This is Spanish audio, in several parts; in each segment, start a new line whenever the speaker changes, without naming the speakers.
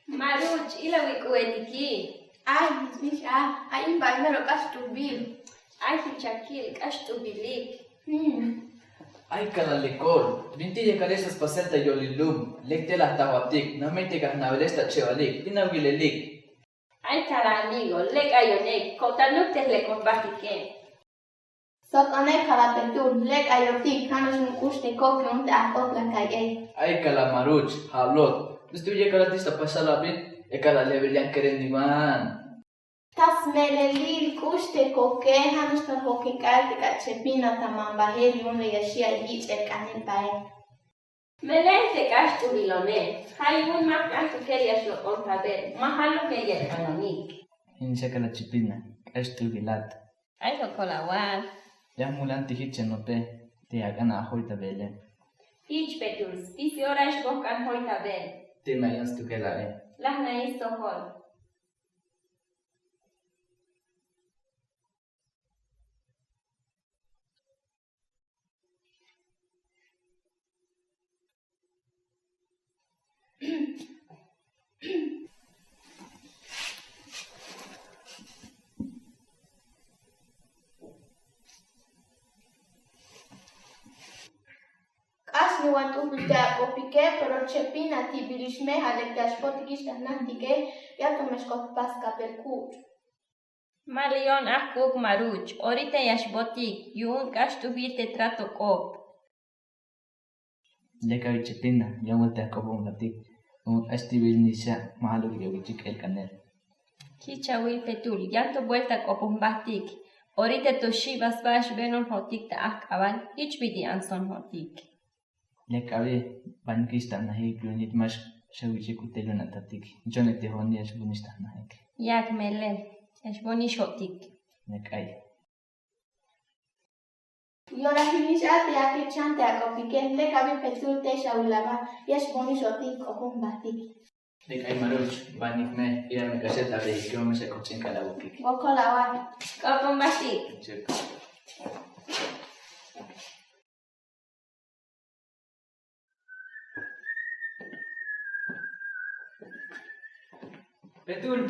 Maruch, ila wikuetiki.
Ay, misha, ay imbalmero kastubil.
Ay, fichakil, kastubilik.
Ay kalalikol, binti ya karesas pasenta yolilum, lekte la tawatik, namete kahnavelesta chevalik, tinawilelik.
Ay, kala amigo, lek ayonek, kotanuktes le combatike.
Sok ane kalapetul, leg ayotik, hanos un kuste koke unte akot la kaye.
Ay kalamaruch, hablot, estuye kalatista pasalabit, e kalalevelian kerendiman.
Tas melelil kuste koke, hanos ta hoke kalte kachepina tamambaheli unle yashia yich el kanil bae.
Melente kastubilone. Hayun mak kastukerias lo contabel. Mahalo que yer anonik.
Incha kalachipina, estu vilat.
Ay, lo colawal.
Ya mulanti hitchenope, te hagan a hoita bele.
Ich betuls, pisi horas bocan hoitabel.
Te mayans tu kelare.
Las naisto hol.
Asni wantu bita kopike, pero chepina tibilishme halek dashpotikis nantike, ya tomeskop paska perkut.
Malion akuk maruch. Orite yashbotik. Yun kastubirte trato kop.
Leka vichipina, ya multe akobon latik. Estibil nisha, mahalo que vichik el canel.
Kicha wil petul. Yanto vuelta kopumbatik. Orite to shivas bash benon hotik ta akaban. Ich bidi anson hotik.
Leka ve, bankista nahi plunit mas shawichi kuteluna tatik. Jonete honi ashbunista nahik.
Yak melen. Yashboni shotik.
Lekai.
Yora hilisha te ake chante akopike, leka vi petul te shaulaba, yash boni shotik kopum batik.
Lekai maruch, banik me, ira me caseta de que me se cochen cada bukik.
Gokolawal.
Kopumbatik.
Check.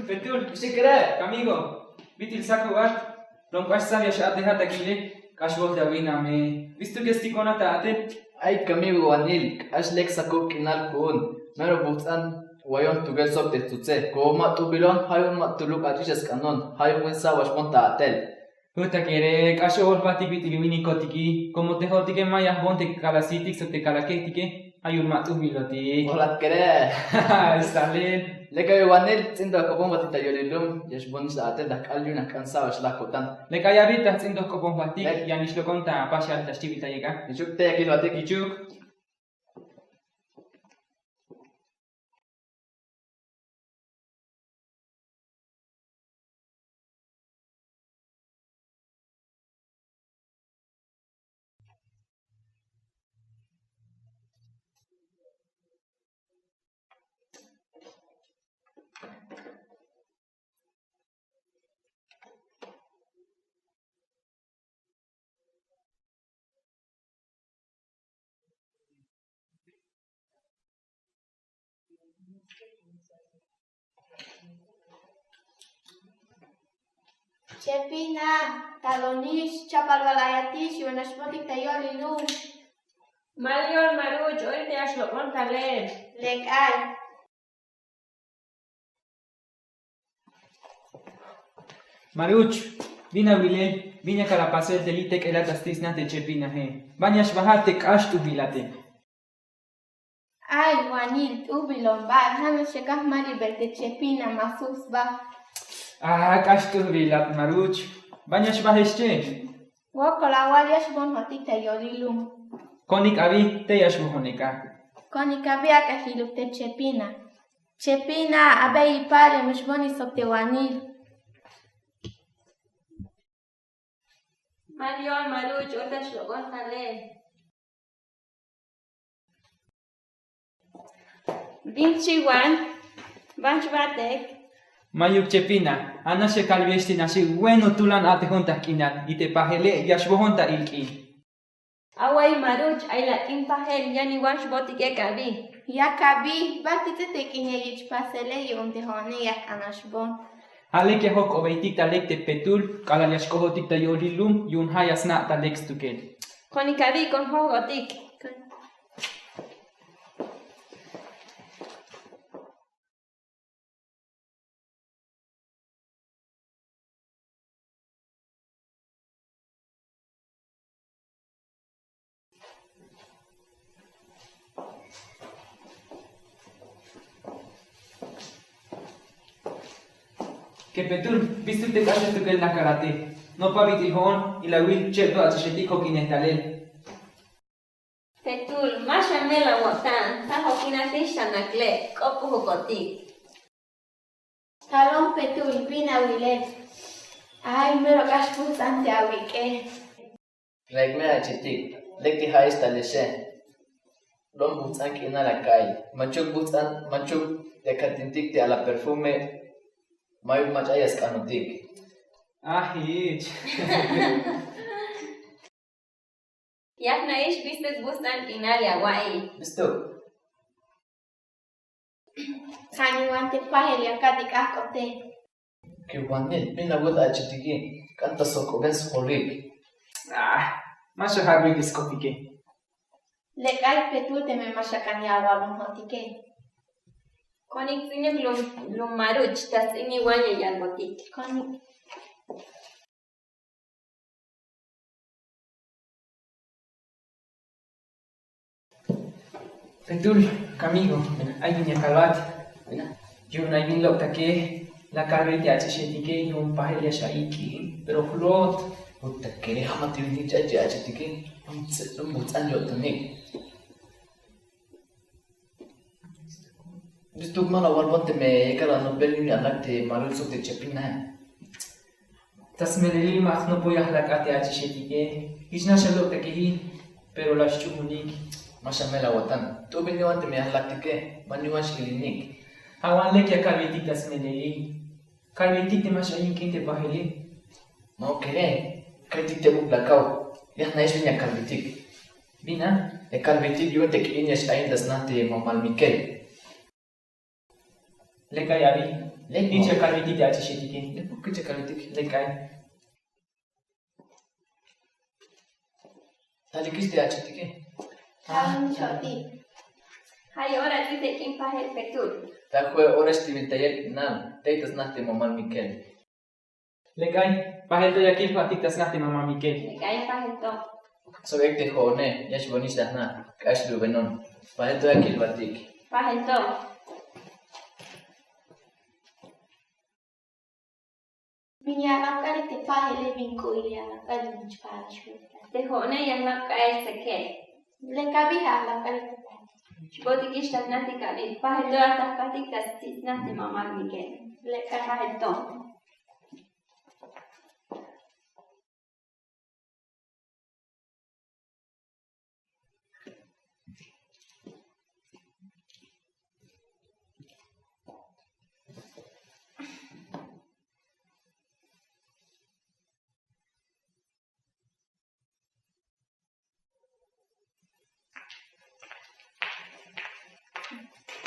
Petul,
¿Sí cree?
amigo, bitil saku bat, ron kwasam ya shat dehat akile, kashbol davina me, vistu que esti kona taate,
Ay kamigo anil, ashlek sako kinal kun. Mero buksan, wayon tugel sok te tutse. Koma tubilon, hayon matuluk adishes kanon, hayon wensa washpon taatel.
huta kere, kashbol pati bitil wini kotiki, como te hotike mayas bonte kalasitik so te kalaketike, ayun matu biloti.
Holat kere.
Stalin.
Leka wanil, tinda kopon batita yolilum, yashbon taatel dak alyuna kansa washlakotan.
Le kayabita tsindos kopon batik, yanish lo konta pasha tashtibita llega.
Ichuk te yakil batik
Kichuk.
Chepina, talonish, chapalvalayatish, yonashpotik tayolilu.
Malion maruch. Orite yashlo contabel.
Lekay.
Maruch, vina wile, vina kalapasel delitek elatastis nate chepina he. Bañas bajate kashtu bilate.
Ay, wanil, tubilon ba, hanos shekah mari berte chepina masus ba.
Ah, kashtu bilat maruch. Bañas bahesche.
Gokolawal yash bon hotik tayolilu.
Konik abi te yashmohonika.
Konikabi akahiluk te chepina. Chepina, abe ipare, mishboni sokte wanil.
Malion maruch. Orite yashlo contabel. Vinci wan. Banch batek.
Mayuk chepina, anashe kalviesti nasi bueno tulan ate honta kinan, ite pahele yashbohonta ilki.
Away maruch ay la impahel yani wash botik ekabi.
Yakabi, batite tekine ich pasele yonte hone yak anashbon.
Alek yahok obeitik talek te petul, kalaliash kohotik ta yolilum, yun hayas na talek stukel.
Konikabi kon hogotik.
Que petul, vistu te kashe stukel na karate. No paviti hon, ila wil cheto atshetik hokinetalel.
Petul, masha mela wotan, ta hokina tishta nakle, kopu hogotik.
Talon petul, bina wilet. Ay, mero kashput ante awike.
Regme achitik, lekti haista leshe. Lom butsan kina la kai. Manchuk butsan, manchuk de katintik te ala perfume. Mayuk machayas kanutik.
Ah, hich.
Yak na ish bistet bustan inalia wai.
Listo.
Kani wante pahel yakadik akote.
Kiwanil, mina wud achitiki. Kanta soko bens holik.
Ah, masha habri diskopike.
Lekay petul te me mashakani awalon hotike.
Konik sinek lum maruch, tas ini wanya yan botik.
Koni.
Petul, kamigo, ay vinya kalwat.
Mira.
Yun ay bin lok take, la kalwete atshetike yun pahelia shaiki. Pero flot,
Puta, kere hama tiviti chachi achitiki. Lom butsan yotanik. Listo, mana walbonte me kala no belini alakte marul sokte chepina.
tas meleli mas no poya halakate atshetike. Ishna shalok take hi, pero la shumunik.
Masha mela watan. Tu bini wante me alaktike. Maniwash ilinik.
Awan lek ya kalwete tas meleli. Kalwete te masha yinkinte paheli.
Mau kere. Kritik te buk lakau. Yah naish vinya kalbitik.
Bina,
E kalbitik yun te kiinyash aindas nate mamal Mikel.
lekay abi.
Lek
Dice kalwete te atshetike.
Lepo kiche kalbitik.
Lekay.
Talikiste achitike.
Talon choti.
Hay ora tite impahel petul.
Takwe oras tivitayer inal. Teitas nate mamal Mikel.
Lekay, pahel to yakil patik tas nate mama Mikel.
Kaya pahel to.
So ekte hone. Yash bonish dahna. Kash lubenon. Pahe to yakil batik.
Pahel to.
Vinya lakari te pahele vinko ili alakari mich parashmut.
Te hone yan lak kael seke.
Lekabi alakari te pahele.
Botik ish tas nati kalit. Pahel to atak patik tas tis nati mamar Miguel.
Lekay
Pahel to.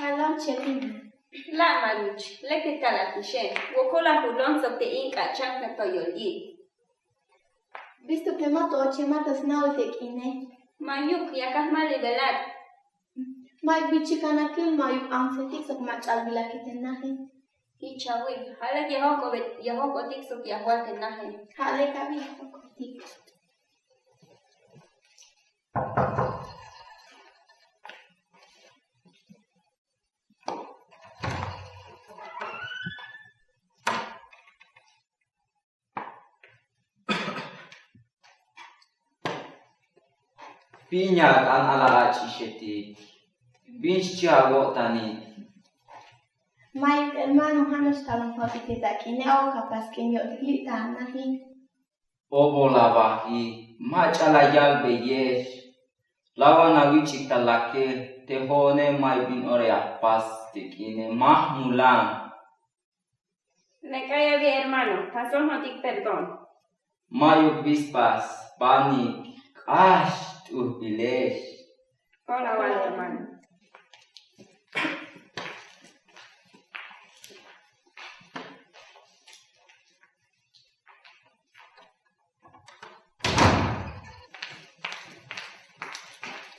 talon chepina.
La maruch, leke talatishen. Wokola hulon sok te inka chanka to yoli.
Visto que moto oche matas nau te kine.
Mayuk yakas malibelat.
Mai bichi kanakil mayu amfetik sok machal bila kitenahin.
Ichawi, halak yahoko tik sok yahwal te nahe.
Hale kabi kotik.
Pinyak an ala achisheti. Binchiago tani.
Mai hermano hanos talon hotike takine au kapas kenyo lita nahin.
Obo lavahi. Machala yal beyesh. Lawa na wichi talake. Tehone mai bin ore apas tekine mahmulan.
Lekaya bi hermano, pasó no tik perdón.
Mayo bispas. Panik. Ash. urbilesh.
Hola, vale, hermano.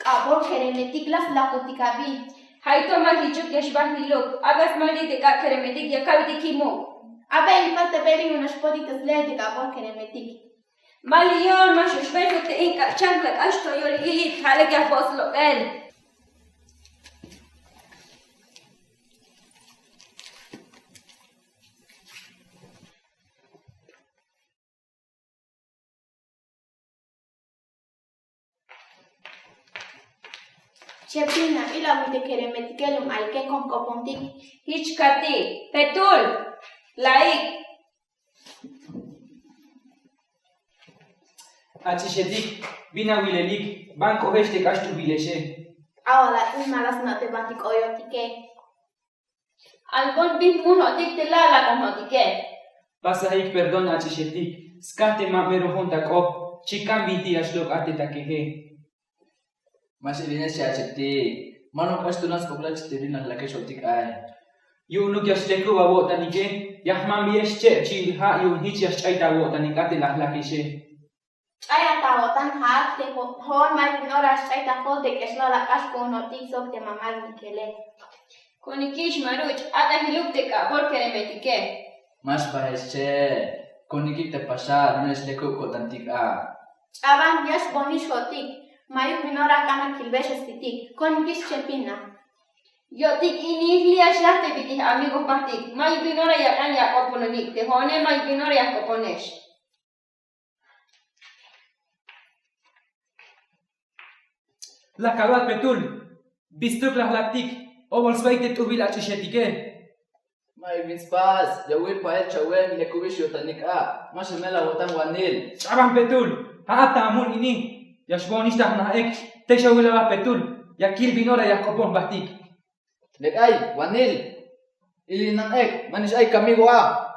Qabor keremetik las lakutikabi.
Haito magichuk yashbahiluk. Agas mali de ka keremedik yakabidi kimo.
Abe ilpate beri unas poditas lete qabor keremetik.
Malion mashushbetu te inka changlak ashto yoli ilit halag yahboslo el.
Chepina ila wite keremetikelum alke con copontik.
Hichkati. Petul. Laik.
Atishetik, vina wilelik, banco veste castu vileshe.
Awala malas nate batik oyotike.
Albon bin munotik te la konotike.
Pasahik perdón atishetik, skate mamero junta kop, chikan viti ashlok ate takehe.
Mas ilinas siya chitik. Manong pastunas kopla chitirin ang laki shotik ay.
Yunuk yashleku wawo tanike, yahman viesche, chilha yun hichias chaita wo tanikate lahlakishe.
Aya tawotan hat te hon mal nora shaita hol de kesla la kash konotik sok te mamal nikele.
Konikish maruch ata hiluk te ka bor keremetike.
Mas bahesche. Konikik te pasar, nunes leku kotantik a.
Aban yash bonish hotik. Mayuk minora kana kilbesh estitik. Con kish chepina.
Yotik inihli ashlate biti amigo patik. May binora yakan yakopononik. Te hone may binora yakoponesh.
La kabat petul, bistuk lahlaktik, obol sveite tubil atishetike.
May minspas, yawil paet chawel lekubish yotanik a. Mas mela wotan wanil.
Aban petul, haata amun ini, yashbonish tahna ek, teshawila petul, yakil binora yakopon batik.
Lek ay, wanil. Ili nang ek, manis ay kamigo a.